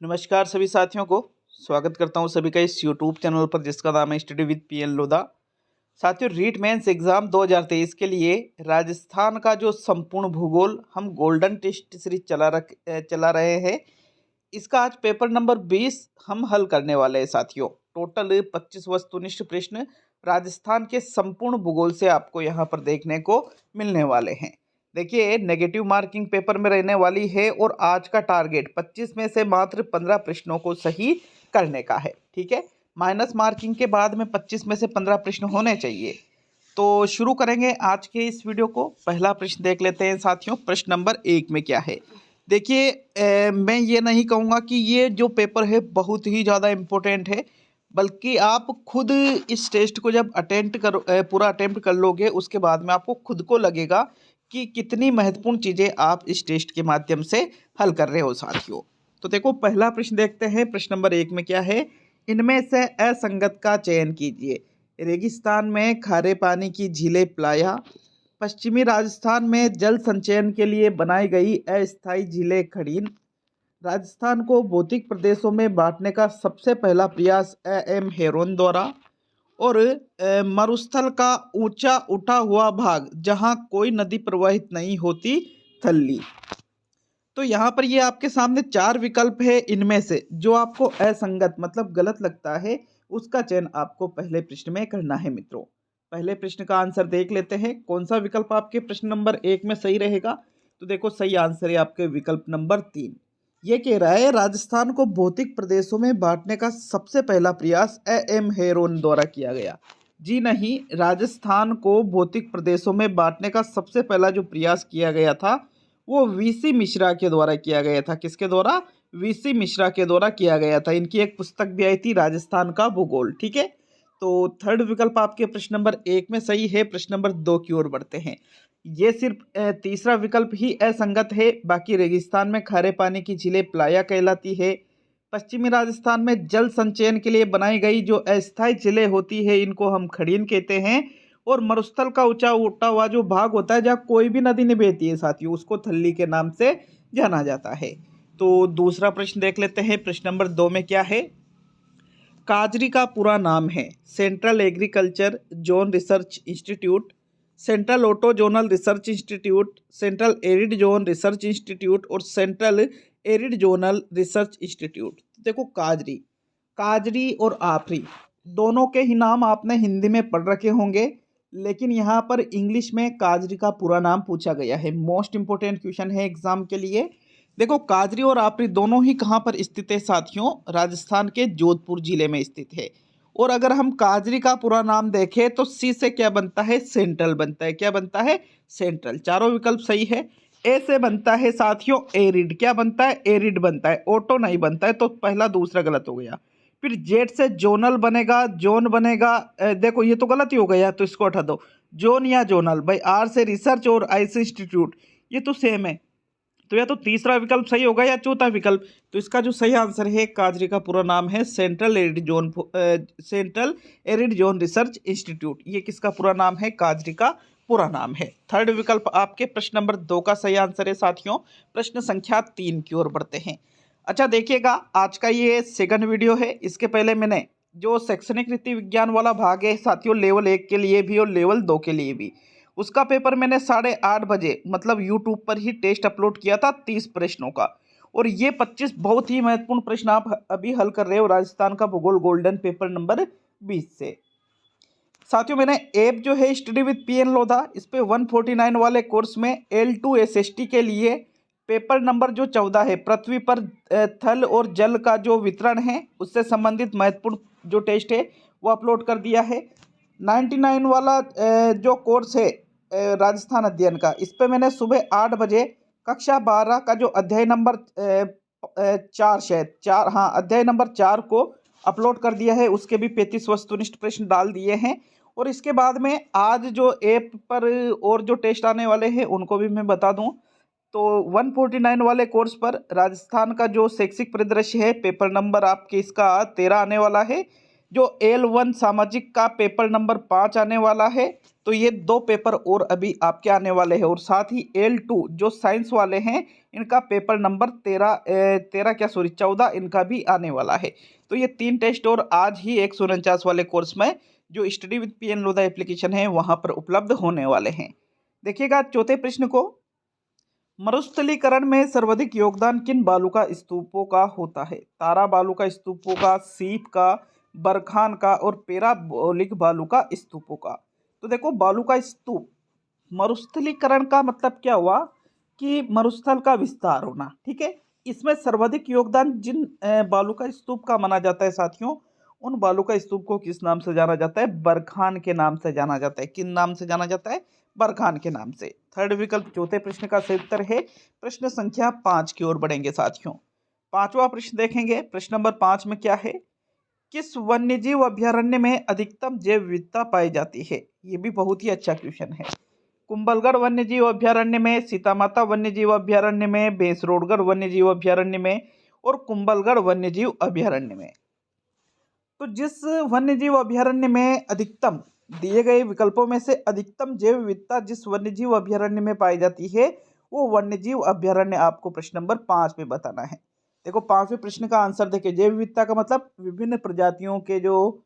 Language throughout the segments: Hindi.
नमस्कार सभी साथियों को स्वागत करता हूं सभी का इस यूट्यूब चैनल पर जिसका नाम है स्टडी विद पीएन लोधा। साथियों, रीट मेंस एग्जाम 2023 के लिए राजस्थान का जो संपूर्ण भूगोल हम गोल्डन टेस्ट सीरीज चला रहे हैं। इसका आज पेपर नंबर 20 हम हल करने वाले हैं साथियों। टोटल 25 वस्तुनिष्ठ प्रश्न राजस्थान के संपूर्ण भूगोल से आपको यहाँ पर देखने को मिलने वाले हैं। देखिए, नेगेटिव मार्किंग पेपर में रहने वाली है और आज का टारगेट 25 में से मात्र 15 प्रश्नों को सही करने का है। ठीक है, माइनस मार्किंग के बाद में 25 में से 15 प्रश्न होने चाहिए। तो शुरू करेंगे आज के इस वीडियो को। पहला प्रश्न देख लेते हैं साथियों। प्रश्न नंबर 1 में क्या है? देखिए, मैं ये नहीं कहूँगा कि ये जो पेपर है बहुत ही ज़्यादा इम्पोर्टेंट है, बल्कि आप खुद इस टेस्ट को जब पूरा अटेम्प्ट कर लोगे उसके बाद में आपको खुद को लगेगा कि कितनी महत्वपूर्ण चीज़ें आप इस टेस्ट के माध्यम से हल कर रहे हो साथियों। तो देखो, पहला प्रश्न देखते हैं। प्रश्न नंबर 1 में क्या है? इनमें से असंगत का चयन कीजिए। रेगिस्तान में खारे पानी की झीलें प्लाया, पश्चिमी राजस्थान में जल संचयन के लिए बनाई गई अस्थायी झीलें खड़ीन, राजस्थान को भौतिक प्रदेशों में बांटने का सबसे पहला प्रयास एम हेरोन द्वारा, और मरुस्थल का ऊंचा उठा हुआ भाग जहां कोई नदी प्रवाहित नहीं होती, थल्ली। तो यहाँ पर ये आपके सामने 4 विकल्प है। इनमें से जो आपको असंगत मतलब गलत लगता है उसका चयन आपको पहले प्रश्न में करना है मित्रों। पहले प्रश्न का आंसर देख लेते हैं। कौन सा विकल्प आपके प्रश्न नंबर 1 में सही रहेगा? तो देखो, सही आंसर है आपके विकल्प नंबर 3। ये कह रहा है राजस्थान को भौतिक प्रदेशों में बांटने का सबसे पहला प्रयास एम हेरोन द्वारा किया गया। जी नहीं, राजस्थान को भौतिक प्रदेशों में बांटने का सबसे पहला जो प्रयास किया गया था वो वीसी मिश्रा के द्वारा किया गया था। किसके द्वारा? वीसी मिश्रा के द्वारा किया गया था। इनकी एक पुस्तक भी आई थी, राजस्थान का भूगोल। ठीक है, तो थर्ड विकल्प आपके प्रश्न नंबर 1 में सही है। प्रश्न नंबर 2 की ओर बढ़ते हैं। ये सिर्फ तीसरा विकल्प ही असंगत है। बाकी रेगिस्तान में खारे पानी की झीलें प्लाया कहलाती है। पश्चिमी राजस्थान में जल संचयन के लिए बनाई गई जो अस्थायी झीलें होती है इनको हम खड़ीन कहते हैं। और मरुस्थल का ऊंचा उठा हुआ जो भाग होता है जहाँ कोई भी नदी नहीं बहती है साथियों, उसको थल्ली के नाम से जाना जाता है। तो दूसरा प्रश्न देख लेते हैं। प्रश्न नंबर 2 में क्या है? काजरी का पूरा नाम है central agriculture zone research institute, central auto zonal research institute, central arid zone research institute और central arid zonal research institute. देखो, काजरी काजरी और आफरी दोनों के ही नाम आपने हिंदी में पढ़ रखे होंगे, लेकिन यहाँ पर इंग्लिश में काजरी का पूरा नाम पूछा गया है। मोस्ट इंपोर्टेंट क्वेश्चन है एग्जाम के लिए। देखो, काजरी और आपरी दोनों ही कहाँ पर स्थित है साथियों? राजस्थान के जोधपुर जिले में स्थित है। और अगर हम काजरी का पूरा नाम देखें तो सी से क्या बनता है? सेंट्रल बनता है। क्या बनता है? सेंट्रल। चारों विकल्प सही है। ए से बनता है साथियों एरिड। क्या बनता है? एरिड बनता है। ऑटो नहीं बनता है, तो पहला दूसरा गलत हो गया। फिर जेड से जोनल बनेगा, जोन बनेगा। देखो, ये तो गलत ही हो गया, तो इसको हटा दो। जोन या जोनल। भाई, आर से रिसर्च और आई से इंस्टीट्यूट, ये तो सेम है। तो या तो तीसरा विकल्प सही होगा या चौथा विकल्प। तो इसका जो सही आंसर है, काजरी का पूरा नाम है central arid zone research institute. ये किसका पूरा नाम है? काजरी का पूरा नाम है। थर्ड विकल्प आपके प्रश्न नंबर 2 का सही आंसर है साथियों। प्रश्न संख्या 3 की ओर बढ़ते हैं। अच्छा देखिएगा, आज का ये सेकंड वीडियो है। इसके पहले मैंने जो शैक्षणिक रीति विज्ञान वाला भाग है साथियों, लेवल 1 के लिए भी और लेवल 2 के लिए भी, उसका पेपर मैंने 8:30 बजे मतलब यूट्यूब पर ही टेस्ट अपलोड किया था 30 प्रश्नों का। और ये 25 बहुत ही महत्वपूर्ण प्रश्न आप अभी हल कर रहे हो राजस्थान का भूगोल गोल्डन पेपर नंबर 20 से। साथियों, मैंने ऐप जो है स्टडी विद पीएन लोधा, इस पे 149 वाले कोर्स में L2 SST के लिए पेपर नंबर जो 14 है, पृथ्वी पर थल और जल का जो वितरण है उससे संबंधित महत्वपूर्ण जो टेस्ट है वो अपलोड कर दिया है। 99 वाला जो कोर्स है राजस्थान अध्ययन का, इस पे मैंने सुबह 8 बजे कक्षा 12 का जो अध्याय नंबर 4 शायद 4, हाँ, अध्याय नंबर 4 को अपलोड कर दिया है। उसके भी 35 वस्तुनिष्ठ प्रश्न डाल दिए हैं। और इसके बाद में आज जो ऐप पर और जो टेस्ट आने वाले हैं उनको भी मैं बता दूं। तो 149 वाले कोर्स पर राजस्थान का जो शैक्षिक परिदृश्य है, पेपर नंबर आपके इसका 13 आने वाला है, जो L1 सामाजिक का पेपर नंबर 5 आने वाला है, तो ये 2 पेपर और अभी आपके आने वाले हैं। और साथ ही L2 जो साइंस वाले हैं, इनका पेपर नंबर 14 इनका भी आने वाला है। तो ये 3 टेस्ट और आज ही 149 वाले कोर्स में जो study with PN Lodha application है वहाँ पर उपलब्ध होने वाले हैं। देखिएगा चौथे प्रश्न को, मरुस्थलीकरण में सर्वाधिक योगदान किन बालुका स्तूपों का होता है? तारा बालुका स्तूपों का, सीप का, बरखान का और पैराबोलिक बालुका स्तूपों का। तो देखो बालुका स्तूप, मरुस्थलीकरण का मतलब क्या हुआ कि मरुस्थल का विस्तार होना, ठीक है। इसमें सर्वाधिक योगदान जिन बालुका स्तूप का माना जाता है साथियों, उन बालुका स्तूप को किस नाम से जाना जाता है? बरखान के नाम से जाना जाता है। किन नाम से जाना जाता है? बरखान के नाम से। थर्ड विकल्प चौथे प्रश्न का सही उत्तर है। प्रश्न संख्या 5 की ओर बढ़ेंगे साथियों। पांचवा प्रश्न देखेंगे। प्रश्न नंबर 5 में क्या है? किस वन्यजीव अभ्यारण्य में अधिकतम जैव विविधता पाई जाती है? ये भी बहुत ही अच्छा क्वेश्चन है। कुंभलगढ़ वन्यजीव अभ्यारण्य में, सीतामाता वन्यजीव अभ्यारण्य में, बेसरोडगढ़ वन्यजीव अभ्यारण्य में और कुंभलगढ़ वन्यजीव अभ्यारण्य में। तो जिस वन्यजीव अभ्यारण्य में अधिकतम, दिए गए विकल्पों में से अधिकतम जैव विविधता जिस वन्यजीव अभ्यारण्य में पाई जाती है, वो वन्यजीव अभ्यारण्य आपको प्रश्न नंबर 5 में बताना है। देखो 5वें प्रश्न का आंसर देखिए। जैव विविधता का मतलब विभिन्न प्रजातियों के जो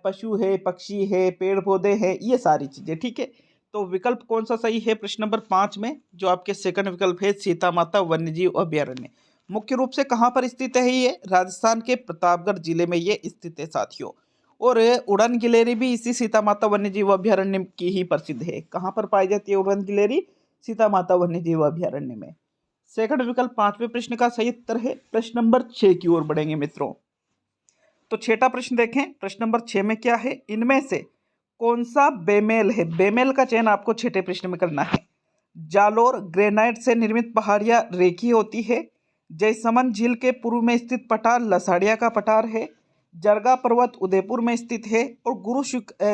पशु है, पक्षी है, पेड़ पौधे हैं, ये सारी चीजें, ठीक है। तो विकल्प कौन सा सही है प्रश्न नंबर 5 में? जो आपके सेकंड विकल्प है, सीतामाता वन्यजीव अभ्यारण्य। मुख्य रूप से कहाँ पर स्थित है? ये राजस्थान के प्रतापगढ़ जिले में ये स्थित है साथियों। और उड़न गिलेरी भी इसी सीतामाता वन्यजीव अभ्यारण्य की ही प्रसिद्ध है। कहाँ पर पाई जाती है उड़न गिलेरी? सीतामाता वन्यजीव अभ्यारण्य में। सेकंड विकल्प 5वें प्रश्न का सही उत्तर है। प्रश्न नंबर 6 की ओर बढ़ेंगे मित्रों। तो छठा प्रश्न देखें। प्रश्न नंबर 6 में क्या है? इनमें से कौन सा बेमेल है? बेमेल का चयन आपको छठे प्रश्न में करना है। जालोर ग्रेनाइट से निर्मित पहाड़ियां रेखीय होती है। जयसमंद झील के पूर्व में स्थित पठार लसाड़िया का पठार है। जरगा पर्वत उदयपुर में स्थित है। और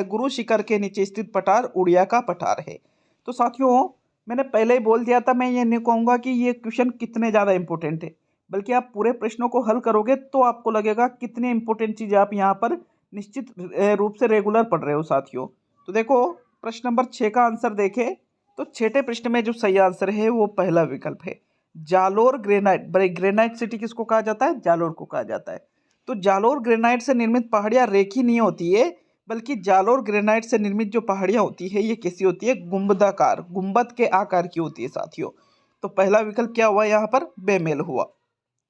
गुरु शिखर के नीचे स्थित पठार उड़िया का पठार है। तो साथियों मैंने पहले ही बोल दिया था, मैं ये नहीं कहूँगा कि ये क्वेश्चन कितने ज़्यादा इंपॉर्टेंट है, बल्कि आप पूरे प्रश्नों को हल करोगे तो आपको लगेगा कितनी इंपॉर्टेंट चीज़ आप यहाँ पर निश्चित रूप से रेगुलर पढ़ रहे हो साथियों। तो देखो प्रश्न नंबर 6 का आंसर देखें तो छठे प्रश्न में जो सही आंसर है वो पहला विकल्प है, जालोर ग्रेनाइट। भाई ग्रेनाइट सिटी किसको कहा जाता है? जालोर को कहा जाता है। तो जालोर ग्रेनाइट से निर्मित पहाड़ियाँ रेखी नहीं होती है, बल्कि जालोर ग्रेनाइट से निर्मित जो पहाड़ियाँ होती है ये कैसी होती है? गुंबदाकार, गुंबद के आकार की होती है साथियों। तो पहला विकल्प क्या हुआ यहाँ पर? बेमेल हुआ।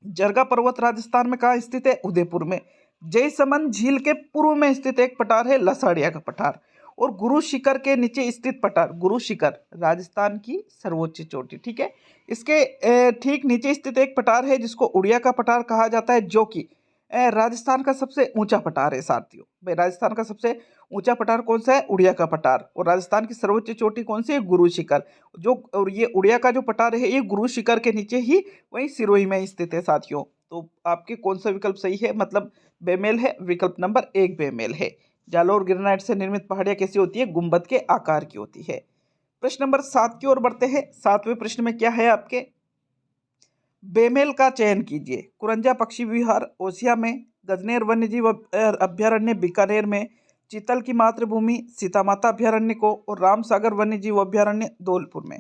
जरगा पर्वत राजस्थान में कहाँ स्थित है? उदयपुर में। जयसमंद झील के पूर्व में स्थित एक पठार है लसाड़िया का पठार। और गुरु शिखर के नीचे स्थित पठार, गुरु शिखर राजस्थान की सर्वोच्च चोटी, ठीक है। इसके ठीक नीचे स्थित एक पठार है जिसको उड़िया का पठार कहा जाता है, जो कि राजस्थान का सबसे ऊंचा पठार है साथियों। भाई राजस्थान का सबसे ऊंचा पठार कौन सा है? उड़िया का पठार। और राजस्थान की सर्वोच्च चोटी कौन सी है? गुरु शिखर। जो और ये उड़िया का जो पठार है ये गुरु शिखर के नीचे ही वहीं सिरोही में स्थित है साथियों। तो आपके कौन सा विकल्प सही है? मतलब बेमेल है। विकल्प नंबर 1 बेमेल है। जालोर ग्रेनाइट से निर्मित पहाड़ियाँ कैसी होती है? गुंबद के आकार की होती है। प्रश्न नंबर 7 की ओर बढ़ते हैं। 7वें प्रश्न में क्या है आपके? बेमेल का चयन कीजिए। कुरंजा पक्षी विहार ओसिया में, गजनेर वन्यजीव अभ्यारण्य बीकानेर में, चीतल की मातृभूमि सीतामाता अभ्यारण्य को और रामसागर वन्यजीव अभ्यारण्य धौलपुर में।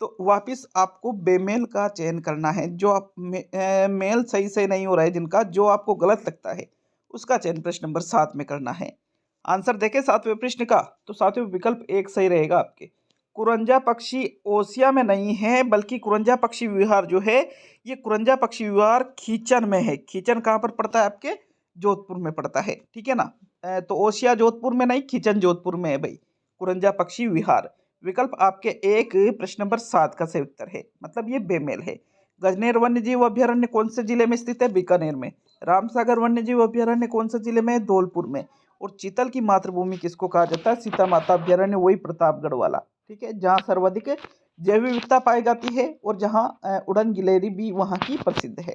तो वापिस आपको बेमेल का चयन करना है। जो आप मेल सही से नहीं हो रहा है जिनका, जो आपको गलत लगता है उसका चयन प्रश्न नंबर 7 में करना है। आंसर देखें 7वें प्रश्न का, तो 7वें विकल्प 1 सही रहेगा आपके। कुरंजा पक्षी ओसिया में नहीं है, बल्कि कुरंजा पक्षी विहार जो है ये कुरंजा पक्षी विहार खींचन में है। खींचन कहाँ पर पड़ता है? आपके जोधपुर में पड़ता है, ठीक है ना। तो ओसिया जोधपुर में नहीं, खींचन जोधपुर में है भाई कुरंजा पक्षी विहार। विकल्प आपके 1 प्रश्न नंबर 7 का सही उत्तर है, मतलब ये बेमेल है। गजनेर वन्यजीव अभ्यारण्य कौन से जिले में स्थित है? बीकानेर में। रामसागर वन्यजीव अभ्यारण्य कौन से जिले में है? धौलपुर में। और चीतल की मातृभूमि किसको कहा जाता है? सीतामाता अभ्यारण्य, वही प्रतापगढ़ वाला, ठीक है, जहाँ सर्वाधिक जैव विविधता पाई जाती है और जहाँ उड़न गिलेरी भी वहाँ की प्रसिद्ध है।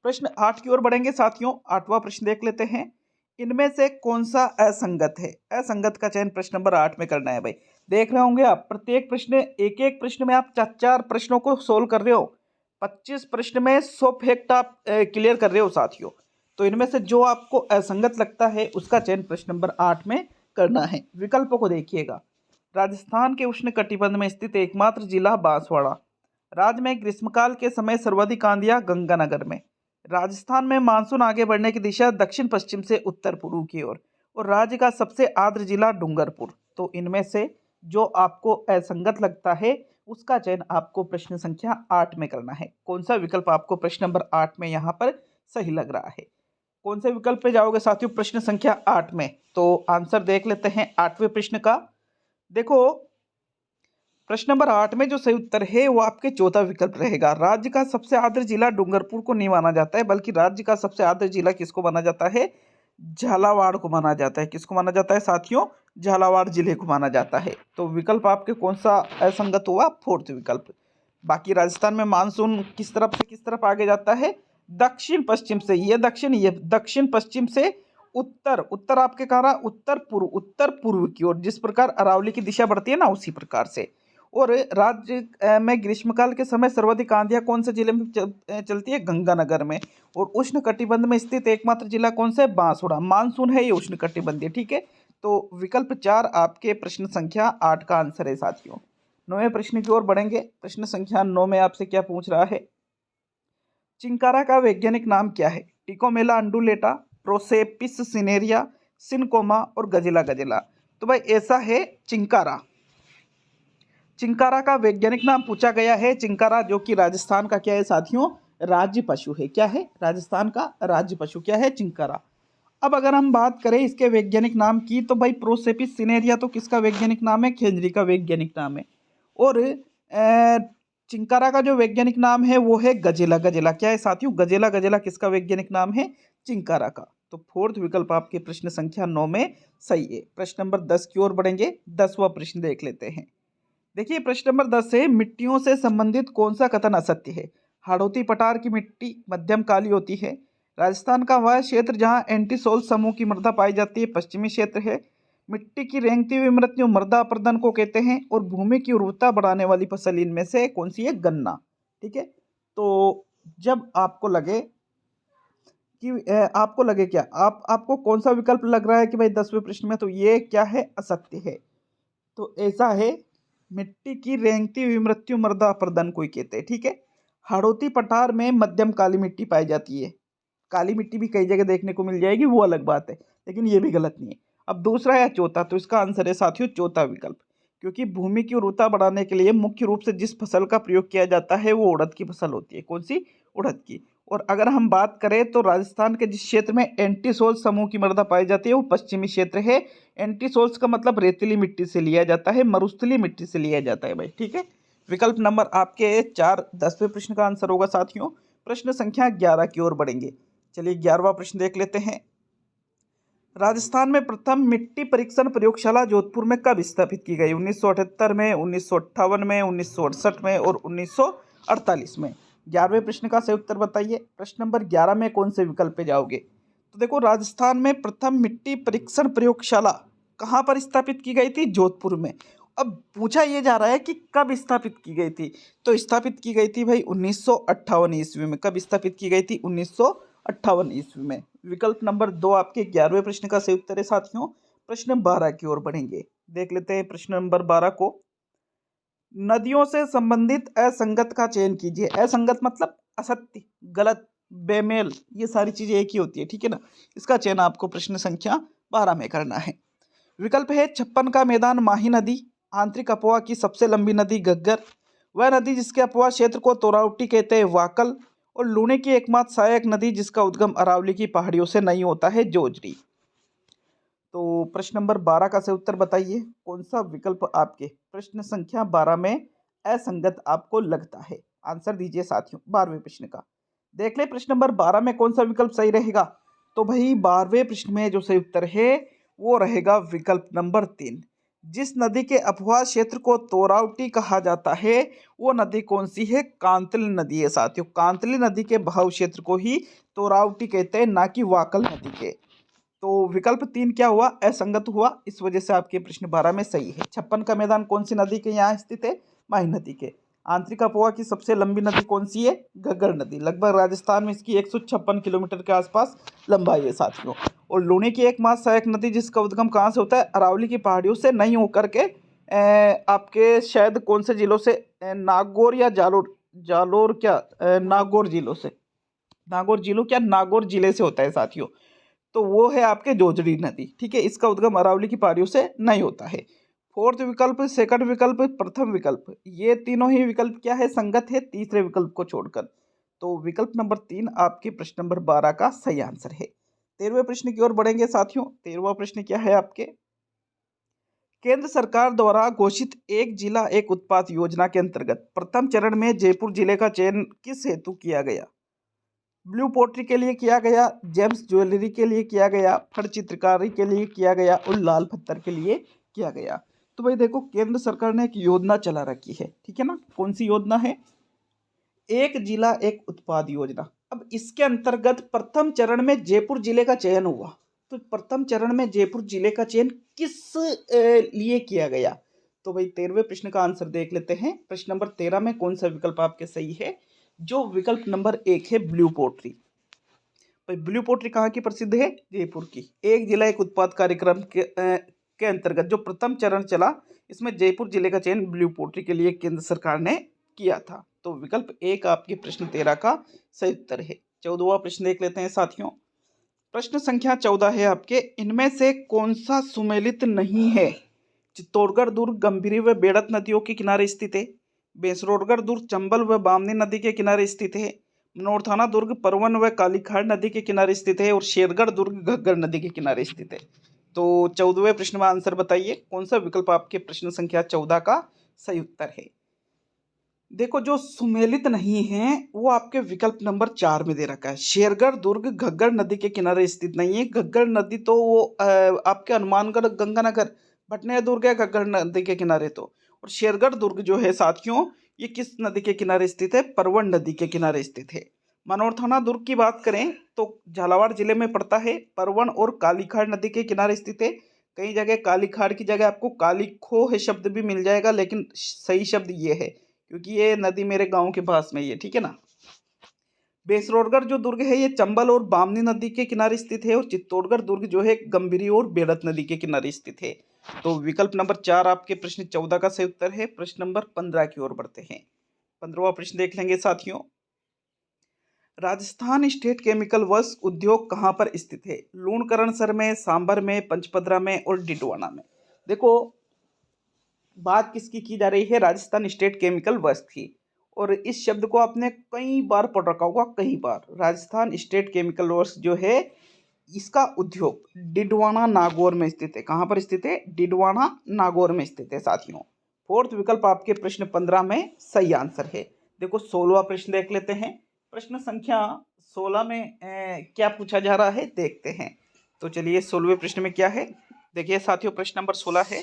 प्रश्न 8 की ओर बढ़ेंगे साथियों। 8वां प्रश्न देख लेते हैं। इनमें से कौन सा असंगत है? असंगत का चयन प्रश्न नंबर 8 में करना है भाई। देख रहे होंगे आप प्रत्येक प्रश्न, एक एक प्रश्न में आप 4 प्रश्नों को सोल्व कर रहे हो। 25 प्रश्न में 100 फैक्ट आप क्लियर कर रहे हो साथियों। तो इनमें से जो आपको असंगत लगता है उसका चयन प्रश्न नंबर 8 में करना है। विकल्पों को देखिएगा। राजस्थान के उष्णकटिबंध में स्थित एकमात्र जिला बांसवाड़ा। राज्य में ग्रीष्मकाल के समय सर्वाधिक आंधियां गंगानगर में। राजस्थान में मानसून आगे बढ़ने की दिशा दक्षिण पश्चिम से उत्तर पूर्व की ओर। और राज्य का सबसे आर्द्र जिला डूंगरपुर। तो इनमें से जो आपको असंगत लगता है उसका चयन आपको प्रश्न संख्या 8 में करना है। कौन सा विकल्प आपको प्रश्न नंबर 8 में यहाँ पर सही लग रहा है? कौन से विकल्प पे जाओगे साथियों प्रश्न संख्या 8 में? तो आंसर देख लेते हैं 8वें प्रश्न का। देखो, प्रश्न नंबर 8 में जो सही उत्तर है वो आपके चौथा विकल्प रहेगा। राज्य का सबसे आर्द्र जिला डूंगरपुर को नहीं माना जाता है, बल्कि राज्य का सबसे आर्द्र जिला किसको माना जाता है? झालावाड़ को माना जाता है। किसको माना जाता है साथियों? झालावाड़ जिले को माना जाता है। तो विकल्प आपके कौन सा असंगत हुआ? 4th विकल्प। बाकी राजस्थान में मानसून किस तरफ से किस तरफ आगे जाता है? दक्षिण पश्चिम से। ये दक्षिण पश्चिम से उत्तर। उत्तर आपके कहाँ रहा? उत्तर पूर्व की ओर। जिस प्रकार अरावली की दिशा बढ़ती है ना, उसी प्रकार से। और राज्य में ग्रीष्मकाल के समय सर्वाधिक आंधियां कौन से जिले में चलती है? गंगानगर में। और उष्ण कटिबंध में स्थित एकमात्र जिला कौन सा है? बांसवाड़ा। मानसून है ये उष्ण कटिबंधीय। ठीक है, तो विकल्प 4 आपके प्रश्न संख्या 8 का आंसर है साथियों। 9वें प्रश्न की ओर बढ़ेंगे। प्रश्न संख्या 9 में आपसे क्या पूछ रहा है? चिंकारा का वैज्ञानिक नाम क्या है? टिकोमेला अंडुलेटा, प्रोसेपिस सिनेरिया, सिनकोमा और गजेला गजेला। तो भाई ऐसा है चिंकारा। चिंकारा का वैज्ञानिक नाम पूछा गया है। चिंकारा जो कि राजस्थान का क्या है साथियों? राज्य पशु है। क्या है? राजस्थान का राज्य पशु क्या है? चिंकारा। अब अगर हम बात करें इसके वैज्ञानिक नाम की, तो भाई प्रोसेपिस सिनेरिया तो किसका वैज्ञानिक नाम है? खेजड़ी का वैज्ञानिक नाम है। और चिंकारा का जो वैज्ञानिक नाम है वो है गजेला गजेला। क्या है साथियों? गजेला गजेला किसका वैज्ञानिक नाम है? चिंकारा का। तो 4th विकल्प आपके प्रश्न संख्या 9 में सही है। प्रश्न नंबर 10 की ओर बढ़ेंगे। 10वां प्रश्न देख लेते हैं। देखिए, प्रश्न नंबर 10 है, मिट्टियों से संबंधित कौन सा कथन असत्य है? हाड़ौती पठार की मिट्टी मध्यम काली होती है। राजस्थान का वह क्षेत्र जहां एंटीसोल समूह की मृदा पाई जाती है पश्चिमी क्षेत्र है। मिट्टी की रेंगती हुई मृत्यु मृदा अपर्दन को कहते हैं। और भूमि की उर्वरता बढ़ाने वाली फसल इनमें से कौन सी है? गन्ना। ठीक है, तो जब आपको लगे कि आपको लगे क्या, आपको कौन सा विकल्प लग रहा है कि भाई 10वें प्रश्न में तो ये क्या है? असत्य है। तो ऐसा है, मिट्टी की रेंगती हुई मृत्यु मृदा अपर्दन को ही कहते हैं। ठीक है, हाड़ौती पठार में मध्यम काली मिट्टी पाई जाती है। काली मिट्टी भी कई जगह देखने को मिल जाएगी, वो अलग बात है, लेकिन ये भी गलत नहीं है। अब दूसरा या चौथा, तो इसका आंसर है साथियों चौथा विकल्प। क्योंकि भूमि की उर्वरता बढ़ाने के लिए मुख्य रूप से जिस फसल का प्रयोग किया जाता है वो उड़द की फसल होती है। कौन सी? उड़द की। और अगर हम बात करें तो राजस्थान के जिस क्षेत्र में एंटीसोल समूह की मृदा पाई जाती है वो पश्चिमी क्षेत्र है। एंटीसोल्स का मतलब रेतीली मिट्टी से लिया जाता है, मरुस्थलीय मिट्टी से लिया जाता है भाई। ठीक है, विकल्प नंबर आपके 4 10वें प्रश्न का आंसर होगा साथियों। प्रश्न संख्या 11 की ओर बढ़ेंगे। चलिए 11वां प्रश्न देख लेते हैं। राजस्थान में प्रथम मिट्टी परीक्षण प्रयोगशाला जोधपुर में कब स्थापित की गई? 1978 में, 1958 में, 1968 में और 1948 में। 11वें प्रश्न का सही उत्तर बताइए। प्रश्न नंबर 11 में कौन से विकल्प पे जाओगे? तो देखो, राजस्थान में प्रथम मिट्टी परीक्षण प्रयोगशाला कहाँ पर स्थापित की गई थी? जोधपुर में। अब पूछा यह जा रहा है कि कब स्थापित की गई थी, तो स्थापित की गई थी भाई 1958 ईस्वी में। कब स्थापित की गई थी? 1958 ईस्वी में। विकल्प नंबर 2 आपके 11वें प्रश्न का सही उत्तर है साथियों। प्रश्न 12 की ओर बढ़ेंगे। देख लेते हैं प्रश्न नंबर 12 को। नदियों से संबंधित असंगत का चयन कीजिए। असंगत मतलब असत्य, गलत, बेमेल, ये सारी चीजें एक ही होती है। ठीक है ना, इसका चयन आपको प्रश्न संख्या 12 में करना है। विकल्प है 56 का मैदान माही नदी, आंतरिक अफवाह की सबसे लंबी नदी घग्गर, वह नदी जिसके अफवाह क्षेत्र को तोरावटी कहते हैं वाकल, और लूणी की एकमात्र सहायक नदी जिसका उद्गम अरावली की पहाड़ियों से नहीं होता है जोजरी। तो प्रश्न नंबर 12 का सही उत्तर बताइए। कौन सा विकल्प आपके प्रश्न संख्या 12 में असंगत आपको लगता है? आंसर दीजिए साथियों 12वें प्रश्न का। देख ले प्रश्न नंबर 12 में कौन सा विकल्प सही रहेगा। तो भाई 12वें प्रश्न में जो सही उत्तर है वो रहेगा विकल्प नंबर 3। जिस नदी के अफवाह क्षेत्र को तोरावटी कहा जाता है वो नदी कौन सी है? कांतली नदी है साथियों। कांतली नदी के बहाव क्षेत्र को ही तोरावटी कहते हैं, ना कि वाकल नदी के। तो विकल्प 3 क्या हुआ? असंगत हुआ। इस वजह से आपके प्रश्न 12 में सही है। 56 का मैदान कौन सी नदी के यहाँ स्थित है? माही नदी के। आंतरिक अफवाह की सबसे लंबी नदी कौन सी है? घग्गर नदी। लगभग राजस्थान में इसकी 156 किलोमीटर के आसपास लंबाई है साथियों। और लूनी की एकमात्र सहायक नदी जिसका उद्गम कहाँ से होता है? अरावली की पहाड़ियों से नहीं होकर के आपके शायद कौन से जिलों से, नागौर या जालोर, जालोर क्या, नागौर जिलों से, नागौर जिलों क्या, नागौर जिले से होता है साथियों। तो वो है आपके जोजड़ी नदी। ठीक है, इसका उद्गम अरावली की पहाड़ियों से नहीं होता है। फोर्थ विकल्प, सेकंड विकल्प, प्रथम विकल्प, ये तीनों ही विकल्प क्या है? संगत है तीसरे विकल्प को छोड़कर। तो विकल्प नंबर 3 आपके प्रश्न नंबर 12 का सही आंसर है। 13वें प्रश्न की ओर बढ़ेंगे साथियों। 13वां प्रश्न क्या है आपके? केंद्र सरकार द्वारा घोषित एक जिला एक उत्पाद योजना के अंतर्गत प्रथम चरण में जयपुर जिले का चयन किस हेतु किया गया? ब्लू पोट्री के लिए किया गया, जेम्स ज्वेलरी के लिए किया गया, फट चित्रकारी के लिए किया गया और लाल पत्थर के लिए किया गया। तो भाई देखो, केंद्र सरकार ने एक योजना चला रखी है, ठीक है ना। कौन सी योजना है? एक जिला एक उत्पाद योजना। अब इसके अंतर्गत प्रथम चरण में जयपुर जिले का चयन हुआ। तो प्रथम चरण में जयपुर जिले का चयन किस लिए किया गया? तो भाई 13वें प्रश्न का आंसर देख लेते हैं। प्रश्न नंबर 13 में कौन सा विकल्प आपके सही है? जो विकल्प नंबर 1 है, ब्लू पोट्री। भाई ब्लू पोट्री कहाँ की प्रसिद्ध है? जयपुर की। एक जिला एक उत्पाद कार्यक्रम के अंतर्गत जो प्रथम चरण चला, इसमें जयपुर जिले का चयन ब्लू पोट्री के लिए केंद्र सरकार ने किया था। तो विकल्प 1 आपके प्रश्न 13 का सही उत्तर है। 14वां प्रश्न देख लेते हैं साथियों। प्रश्न संख्या 14 है आपके, इनमें से कौन सा सुमेलित नहीं है? चित्तौड़गढ़ दुर्ग गंभीरी व बेड़त नदियों के किनारे स्थित है। बेसरोडगढ़ दुर्ग चंबल व बामनी नदी के किनारे स्थित है। मनोरथाना दुर्ग परवन व कालीखाड़ नदी के किनारे स्थित है। और शेरगढ़ दुर्ग घग्गर नदी के किनारे स्थित है। तो 14वें प्रश्न में आंसर बताइए, कौन सा विकल्प आपके प्रश्न संख्या 14 का सही उत्तर है? देखो, जो सुमेलित नहीं है वो आपके विकल्प नंबर 4 में दे रखा है। शेरगढ़ दुर्ग घग्गर नदी के किनारे स्थित नहीं है। घग्गर नदी तो वो आपके हनुमानगढ़ गंगानगर भटनेर दुर्ग है घग्गर नदी के किनारे। तो और शेरगढ़ दुर्ग जो है साथियों, ये किस नदी के किनारे स्थित है? परवन नदी के किनारे स्थित है। मनोरथाना दुर्ग की बात करें तो झालावाड़ जिले में पड़ता है। परवन और कालीखाड़ नदी के किनारे स्थित है। कई जगह कालीखाड़ की जगह आपको कालीखो है शब्द भी मिल जाएगा, लेकिन सही शब्द ये है क्योंकि ये नदी मेरे गांव के पास में ही है, ठीक है ना। बेसरोडगढ़ जो दुर्ग है ये चंबल और बामनी नदी के किनारे स्थित है। और चित्तौड़गढ़ दुर्ग जो है गंभीरी और बेड़त नदी के किनारे स्थित है। तो विकल्प नंबर 4 आपके प्रश्न 14 का सही उत्तर है। प्रश्न नंबर 15 की ओर बढ़ते हैं। 15वां प्रश्न देख लेंगे साथियों। राजस्थान स्टेट केमिकल वर्क्स उद्योग कहाँ पर स्थित है? लूणकरणसर में, सांबर में, पंचपदरा में और डिडवाना में। देखो, बात किसकी की जा रही है? राजस्थान स्टेट केमिकल वर्क्स की। और इस शब्द को आपने कई बार पढ़ रखा होगा, कई बार। राजस्थान स्टेट केमिकल वर्क्स जो है, इसका उद्योग डिडवाना नागौर में स्थित है। कहाँ पर स्थित है? डिडवाना नागौर में स्थित है साथियों। फोर्थ विकल्प आपके प्रश्न 15 में सही आंसर है। देखो, 16वां प्रश्न देख लेते हैं। प्रश्न संख्या 16 में क्या पूछा जा रहा है देखते हैं। तो चलिए, 16वें प्रश्न में क्या है देखिए साथियों। प्रश्न नंबर 16 है,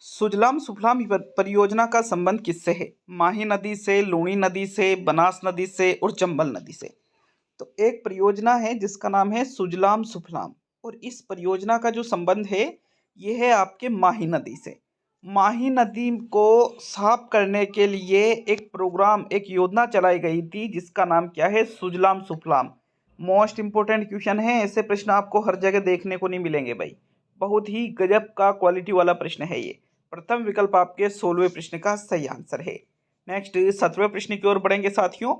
सुजलाम सुफलाम परियोजना का संबंध किससे है? माही नदी से, लूणी नदी से, बनास नदी से और चंबल नदी से। तो एक परियोजना है जिसका नाम है सुजलाम सुफलाम, और इस परियोजना का जो संबंध है ये है आपके माही नदी से। माही नदी को साफ करने के लिए एक प्रोग्राम, एक योजना चलाई गई थी जिसका नाम क्या है? सुजलाम सुफलाम। मोस्ट इंपोर्टेंट क्वेश्चन है, ऐसे प्रश्न आपको हर जगह देखने को नहीं मिलेंगे भाई। बहुत ही गजब का क्वालिटी वाला प्रश्न है ये। प्रथम विकल्प आपके 16वें प्रश्न का सही आंसर है। नेक्स्ट 17वें प्रश्न की ओर बढ़ेंगे साथियों।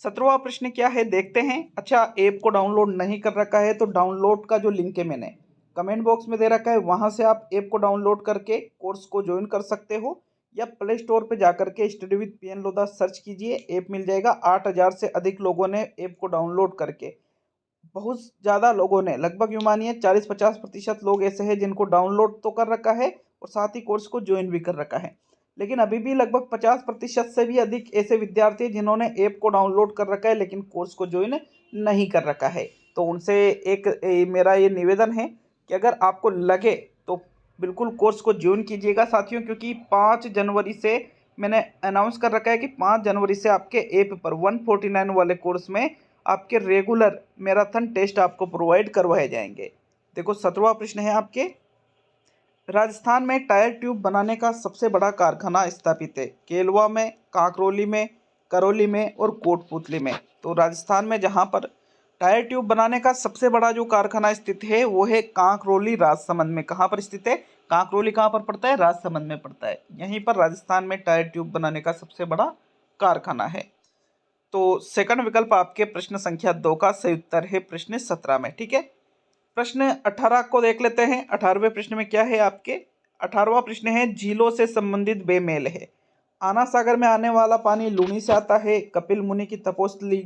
17वां प्रश्न क्या है देखते हैं। अच्छा, ऐप को डाउनलोड नहीं कर रखा है तो डाउनलोड का जो लिंक है मैंने कमेंट बॉक्स में दे रखा है, वहां से आप ऐप को डाउनलोड करके कोर्स को ज्वाइन कर सकते हो। या प्ले स्टोर पे जाकर के study with PN Lodha search कीजिए, ऐप मिल जाएगा। 8000 से अधिक लोगों ने ऐप को डाउनलोड करके, बहुत ज़्यादा लोगों ने, लगभग यूँ मानिए 40-50% लोग ऐसे हैं जिनको डाउनलोड तो कर रखा है और साथ ही कोर्स को ज्वाइन भी कर रखा है। लेकिन अभी भी लगभग 50% से भी अधिक ऐसे विद्यार्थी हैं जिन्होंने ऐप को डाउनलोड कर रखा है लेकिन कोर्स को ज्वाइन नहीं कर रखा है। तो उनसे एक मेरा ये निवेदन है कि अगर आपको लगे तो बिल्कुल कोर्स को ज्वाइन कीजिएगा साथियों, क्योंकि 5 जनवरी से मैंने अनाउंस कर रखा है कि 5 जनवरी से आपके ऐप पर 149 वाले कोर्स में आपके रेगुलर मैराथन टेस्ट आपको प्रोवाइड करवाए जाएंगे। देखो, 17वां प्रश्न है आपके, राजस्थान में टायर ट्यूब बनाने का सबसे बड़ा कारखाना स्थापित है? केलवा में, कांकरोली में, करौली में और कोटपुतली में। तो राजस्थान में जहां पर टायर ट्यूब बनाने का सबसे बड़ा जो कारखाना स्थित है वो है कांकरोली राजसमंद में। कहाँ पर स्थित है? कांकरोली कहाँ पर पड़ता है? राजसमंद में पड़ता है। यहीं पर राजस्थान में टायर ट्यूब बनाने का सबसे बड़ा कारखाना है। तो सेकंड विकल्प आपके प्रश्न संख्या 2 का सही उत्तर है प्रश्न 17 में। ठीक है, प्रश्न 18 को देख लेते हैं। 18वें प्रश्न में क्या है आपके? 18वां प्रश्न है झीलों से संबंधित बेमेल है। आना सागर में आने वाला पानी लूनी से आता है। कपिल मुनि की तपोस्थली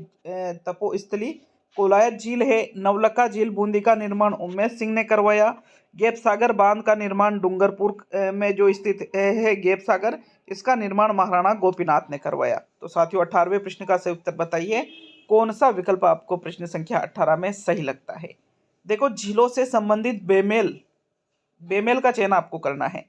कोलायत झील है। नवलखा झील बूंदी का निर्माण उमेश सिंह ने करवाया। गैप सागर बांध का निर्माण डूंगरपुर में जो स्थित है गैप सागर, इसका निर्माण महाराणा गोपीनाथ ने करवाया। तो साथियों 18वें प्रश्न का सही उत्तर बताइए, कौन सा विकल्प आपको प्रश्न संख्या 18 में सही लगता है? देखो, झीलों से संबंधित बेमेल का चयन आपको करना है।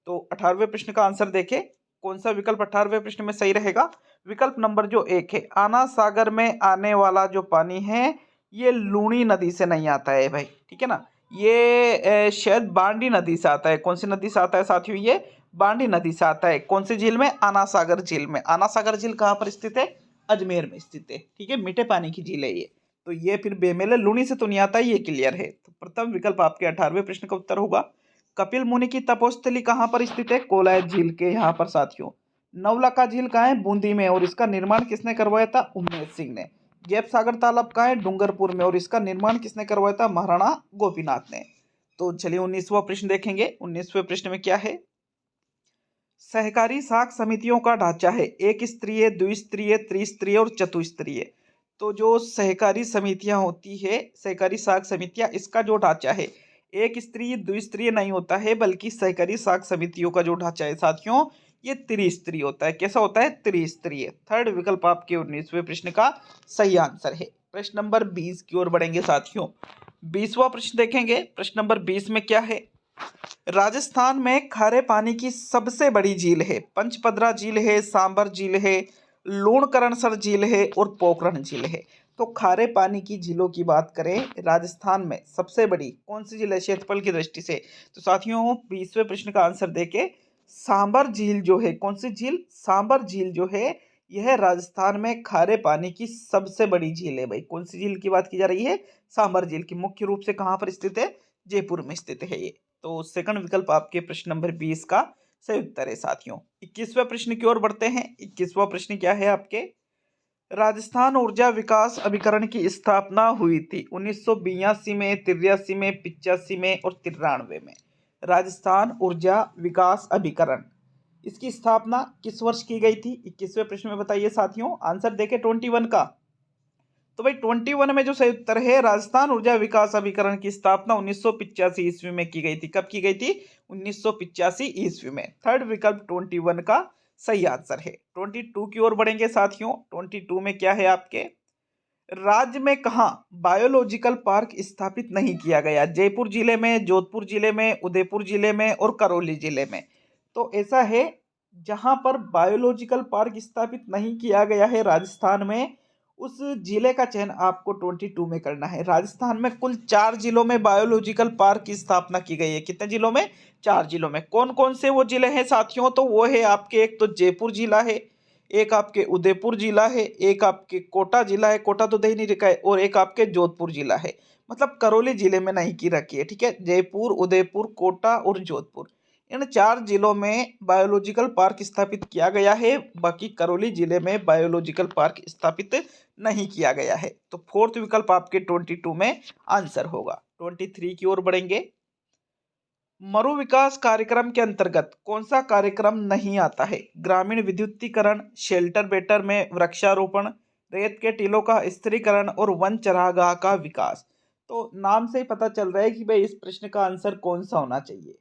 तो 18वें प्रश्न का आंसर देखें, कौन सा विकल्प 18वें प्रश्न में सही रहेगा? विकल्प नंबर जो 1 है, आना सागर में आने वाला जो पानी है ये लूनी नदी से नहीं आता है भाई। ठीक है ना, ये शायद बांडी नदी से आता है। कौन सी नदी से आता है साथियों? ये बांडी नदी से आता है। कौन सी झील में? आना सागर झील में। आना सागर झील कहाँ पर स्थित है? अजमेर में स्थित है। ठीक है, मीठे पानी की झील है ये। तो ये फिर बेमेल है, लूनी से तो नहीं आता, ये क्लियर है। तो प्रथम विकल्प आपके 18वें प्रश्न का उत्तर होगा। कपिल मुनि की तपोस्थली कहाँ पर स्थित है? कोलायत झील के यहाँ पर साथियों। नवलखा झील कहाँ है? बूंदी में, और इसका निर्माण किसने करवाया था? उमेश सिंह ने। गैप सागर तालाब कहाँ है? डूंगरपुर में, और इसका निर्माण किसने करवाया था? महाराणा गोपीनाथ ने। तो चलिए 19वां प्रश्न देखेंगे। 19वें प्रश्न में क्या है? सहकारी साख समितियों का ढांचा है एक स्तरीय, द्विस्तरीय, त्रिस्तरीय और चतुस्तरीय। तो जो सहकारी समितियां होती है, सहकारी साख समितियां, इसका जो ढांचा है एक स्तरीय द्विस्तरीय नहीं होता है, बल्कि सहकारी साख समितियों का जो ढांचा है साथियों ये त्रिस्तरीय होता है। कैसा होता है? त्रिस्तरीय। थर्ड विकल्प आपके 19वें प्रश्न का सही आंसर है। प्रश्न नंबर 20 की ओर बढ़ेंगे साथियों। 20वां प्रश्न देखेंगे। प्रश्न नंबर 20 में क्या है? राजस्थान में खारे पानी की सबसे बड़ी झील है। पंचपदरा झील है, सांबर झील है, लूणकरणसर झील है और पोखरण झील है। तो खारे पानी की झीलों की बात करें, राजस्थान में सबसे बड़ी कौन सी झील है क्षेत्रफल की दृष्टि से? तो साथियों 20वें प्रश्न का आंसर देके सांबर झील जो है, कौन सी झील? सांबर झील जो है यह राजस्थान में खारे पानी की सबसे बड़ी झील है भाई। कौन सी झील की बात की जा रही है? सांबर झील की। मुख्य रूप से कहाँ पर स्थित है? जयपुर में स्थित है ये। तो सेकंड विकल्प आपके प्रश्न नंबर 20 का सही उत्तर है साथियों। 21वें प्रश्न की ओर बढ़ते हैं। 21वां प्रश्न क्या है आपके? राजस्थान ऊर्जा विकास अभिकरण की स्थापना हुई थी 1982 में, 83 में, 85 में और 93 में। राजस्थान ऊर्जा विकास अभिकरण, इसकी स्थापना किस वर्ष की गई थी? 21वें प्रश्न में बताइए साथियों। आंसर देखे 21 का। तो भाई 21 में जो सही उत्तर है, राजस्थान ऊर्जा विकास अभिकरण की स्थापना 1985 ईस्वी में की गई थी। कब की गई थी? 1985 ईस्वी में। थर्ड विकल्प 21 का सही आंसर है। 22 की ओर बढ़ेंगे साथियों। 22 में क्या है आपके? राज्य में कहाँ बायोलॉजिकल पार्क स्थापित नहीं किया गया? जयपुर जिले में, जोधपुर जिले में, उदयपुर जिले में और करौली जिले में। तो ऐसा है, जहां पर बायोलॉजिकल पार्क स्थापित नहीं किया गया है राजस्थान में, उस जिले का चयन आपको 22 में करना है। राजस्थान में कुल 4 जिलों में बायोलॉजिकल पार्क की स्थापना की गई है। कितने जिलों में? 4 जिलों में। कौन कौन से वो जिले हैं साथियों? तो वो है आपके, एक तो जयपुर जिला है, एक आपके उदयपुर जिला है, एक आपके कोटा जिला है, कोटा तो दे ही नहीं रखा है, और एक आपके जोधपुर जिला है। मतलब करौली जिले में नहीं की रखी है। ठीक है, जयपुर, उदयपुर, कोटा और जोधपुर, इन 4 जिलों में बायोलॉजिकल पार्क स्थापित किया गया है। बाकी करौली जिले में बायोलॉजिकल पार्क स्थापित नहीं किया गया है। तो फोर्थ विकल्प आपके 22 में आंसर होगा। 23 की ओर बढ़ेंगे। मरु विकास कार्यक्रम के अंतर्गत कौन सा कार्यक्रम नहीं आता है? ग्रामीण विद्युतीकरण, शेल्टर बेटर में वृक्षारोपण, रेत के टीलों का स्थिरीकरण और वन चरागाह का विकास। तो नाम से ही पता चल रहा है कि भाई इस प्रश्न का आंसर कौन सा होना चाहिए।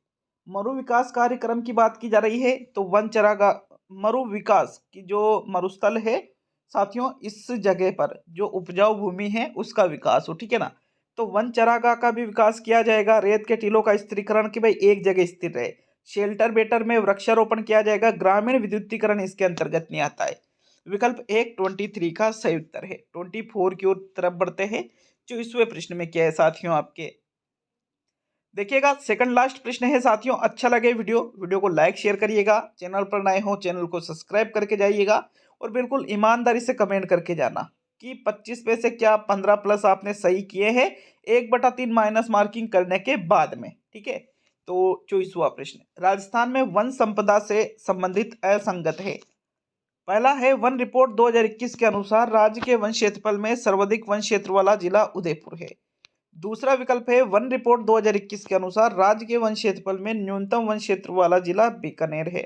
मरु विकास कार्यक्रम की बात की जा रही है तो वन चरागाह, मरु विकास की जो मरुस्थल है साथियों, इस जगह पर जो उपजाऊ भूमि है उसका विकास हो। ठीक है ना, तो वन चरागाह का भी विकास किया जाएगा। रेत के टीलों का स्थिरीकरण की भाई एक जगह स्थिर रहे। शेल्टर बेटर में वृक्षारोपण किया जाएगा। ग्रामीण विद्युतीकरण इसके अंतर्गत नहीं आता है। विकल्प 1 23 का सही उत्तर है। 24 की ओर तरफ बढ़ते हैं। 24वें प्रश्न में क्या है साथियों आपके? देखिएगा सेकंड लास्ट प्रश्न है साथियों। अच्छा लगे वीडियो को लाइक शेयर करिएगा। चैनल पर नए हो चैनल को सब्सक्राइब करके जाइएगा और बिल्कुल ईमानदारी से कमेंट करके जाना कि 25 में से क्या 15 प्लस आपने सही किए हैं 1/3 माइनस मार्किंग करने के बाद में। ठीक है, तो 24वां प्रश्न, राजस्थान में वन संपदा से संबंधित असंगत है। पहला है वन रिपोर्ट 2021 के अनुसार राज्य के वन क्षेत्रफल में सर्वाधिक वन क्षेत्र वाला जिला उदयपुर है। दूसरा विकल्प है वन रिपोर्ट 2021 के अनुसार राज्य के वन क्षेत्रफल में न्यूनतम वन क्षेत्र वाला जिला बीकानेर है।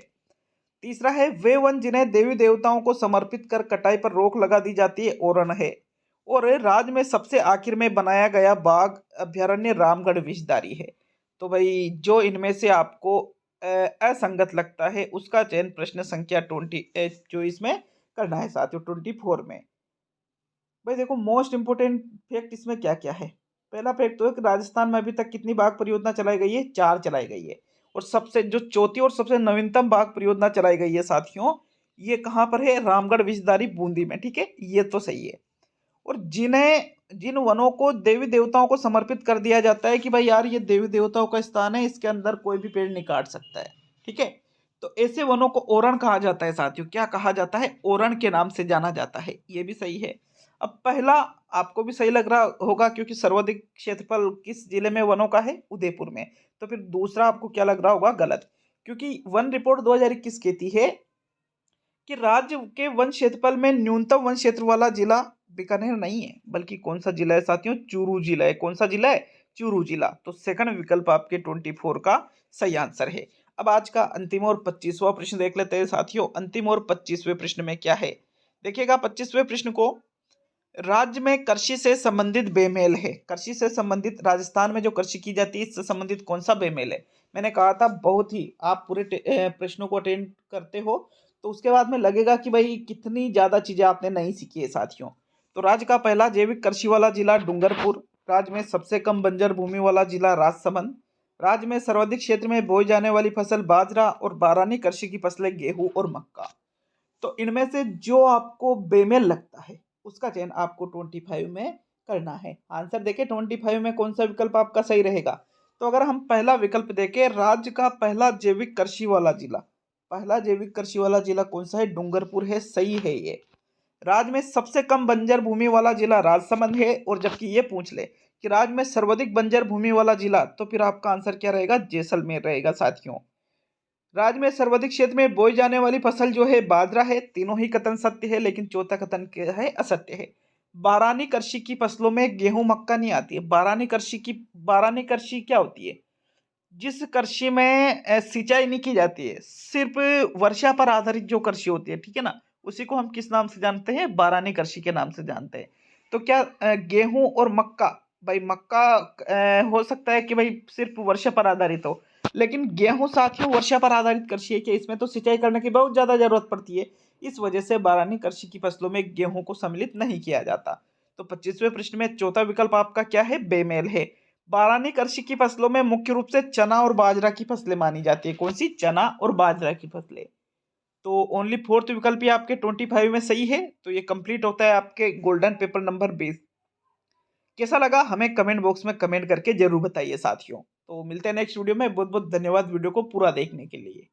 तीसरा है वे वन जिन्हें देवी देवताओं को समर्पित कर कटाई पर रोक लगा दी जाती है ओरन है। और राज्य में सबसे आखिर में बनाया गया बाघ अभ्यारण्य रामगढ़ विषधारी है। तो भाई जो इनमें से आपको असंगत लगता है उसका चयन प्रश्न संख्या 24 में करना है साथियों। 24 में भाई देखो मोस्ट इंपोर्टेंट फैक्ट इसमें क्या क्या है। पहला फैक्ट तो है कि राजस्थान में अभी तक कितनी बाघ परियोजना चलाई गई है, 4 चलाई गई है। और सबसे जो चौथी और सबसे नवीनतम बाघ परियोजना चलाई गई है साथियों, ये कहाँ पर है, रामगढ़ विषधारी बूंदी में। ठीक है, ये तो सही है। और जिन वनों को देवी देवताओं को समर्पित कर दिया जाता है कि भाई यार ये देवी देवताओं का स्थान है, इसके अंदर कोई भी पेड़ नहीं काट सकता है। ठीक है, तो ऐसे वनों को ओरण कहा जाता है साथियों। क्या कहा जाता है, ओरण के नाम से जाना जाता है। ये भी सही है। अब पहला आपको भी सही लग रहा होगा क्योंकि सर्वाधिक क्षेत्रफल किस जिले में वनों का है, उदयपुर में। तो फिर दूसरा आपको क्या लग रहा होगा, गलत। क्योंकि वन रिपोर्ट 2021 कहती है कि राज्य के वन क्षेत्रफल में न्यूनतम वन क्षेत्र वाला जिला बीकानेर नहीं है, बल्कि कौन सा जिला है साथियों, चूरू जिला है। कौन सा जिला है, चूरू जिला। तो सेकंड विकल्प आपके 24 का सही आंसर है। अब आज का अंतिम और 25वां प्रश्न देख लेते हैं साथियों। अंतिम और 25वें प्रश्न में क्या है, देखिएगा 25वें प्रश्न को, राज्य में कृषि से संबंधित बेमेल है। कृषि से संबंधित राजस्थान में जो कृषि की जाती है इससे संबंधित कौन सा बेमेल है। मैंने कहा था बहुत ही आप पूरे प्रश्नों को अटेंड करते हो तो उसके बाद में लगेगा कि भाई कितनी ज्यादा चीजें आपने नहीं सीखी है साथियों। तो राज्य का पहला जैविक कृषि वाला जिला डूंगरपुर, राज्य में सबसे कम बंजर भूमि वाला जिला राजसमंद, राज्य में सर्वाधिक क्षेत्र में बोई जाने वाली फसल बाजरा और बारानी कृषि की फसलें गेहूं और मक्का। तो इनमें से जो आपको बेमेल लगता है उसका चयन आपको 25 में करना है। आंसर देखें 25 में कौन सा विकल्प आपका सही रहेगा। तो अगर हम पहला विकल्प देखें, राज्य का पहला जैविक कृषि वाला जिला, पहला जैविक कृषि वाला जिला कौन सा है, डूंगरपुर है, सही है ये। राज्य में सबसे कम बंजर भूमि वाला जिला राजसमंद है। और जबकि ये पूछ ले कि राज्य में सर्वाधिक बंजर भूमि वाला जिला, तो फिर आपका आंसर क्या रहेगा, जैसलमेर रहेगा साथियों। राज्य में सर्वाधिक क्षेत्र में बोई जाने वाली फसल जो है बाजरा है। तीनों ही कथन सत्य है, लेकिन चौथा कथन क्या है, असत्य है। बारानी कृषि की फसलों में गेहूं मक्का नहीं आती है। बारानी कृषि क्या होती है, जिस कृषि में सिंचाई नहीं की जाती है, सिर्फ वर्षा पर आधारित जो कृषि होती है, ठीक है ना, उसी को हम किस नाम से जानते हैं, बारानी कृषि के नाम से जानते हैं। तो क्या गेहूं और मक्का, भाई मक्का हो सकता है कि भाई सिर्फ वर्षा पर आधारित हो, लेकिन गेहूं साथियों वर्षा पर आधारित कृषि है कि इसमें तो सिंचाई करने की बहुत ज्यादा जरूरत पड़ती है। इस वजह से बारानी कृषि की फसलों में गेहूं को सम्मिलित नहीं किया जाता। तो 25वें प्रश्न में चौथा विकल्प आपका क्या है, बेमेल है। बारानी कृषि की फसलों में मुख्य रूप से चना और बाजरा की फसलें मानी जाती है। कौन सी, चना और बाजरा की फसलें। तो ओनली फोर्थ विकल्प ही आपके 25 में सही है। तो ये कंप्लीट होता है आपके गोल्डन पेपर नंबर 20। कैसा लगा हमें कमेंट बॉक्स में कमेंट करके जरूर बताइए साथियों। तो मिलते हैं नेक्स्ट वीडियो में। बहुत बहुत धन्यवाद वीडियो को पूरा देखने के लिए।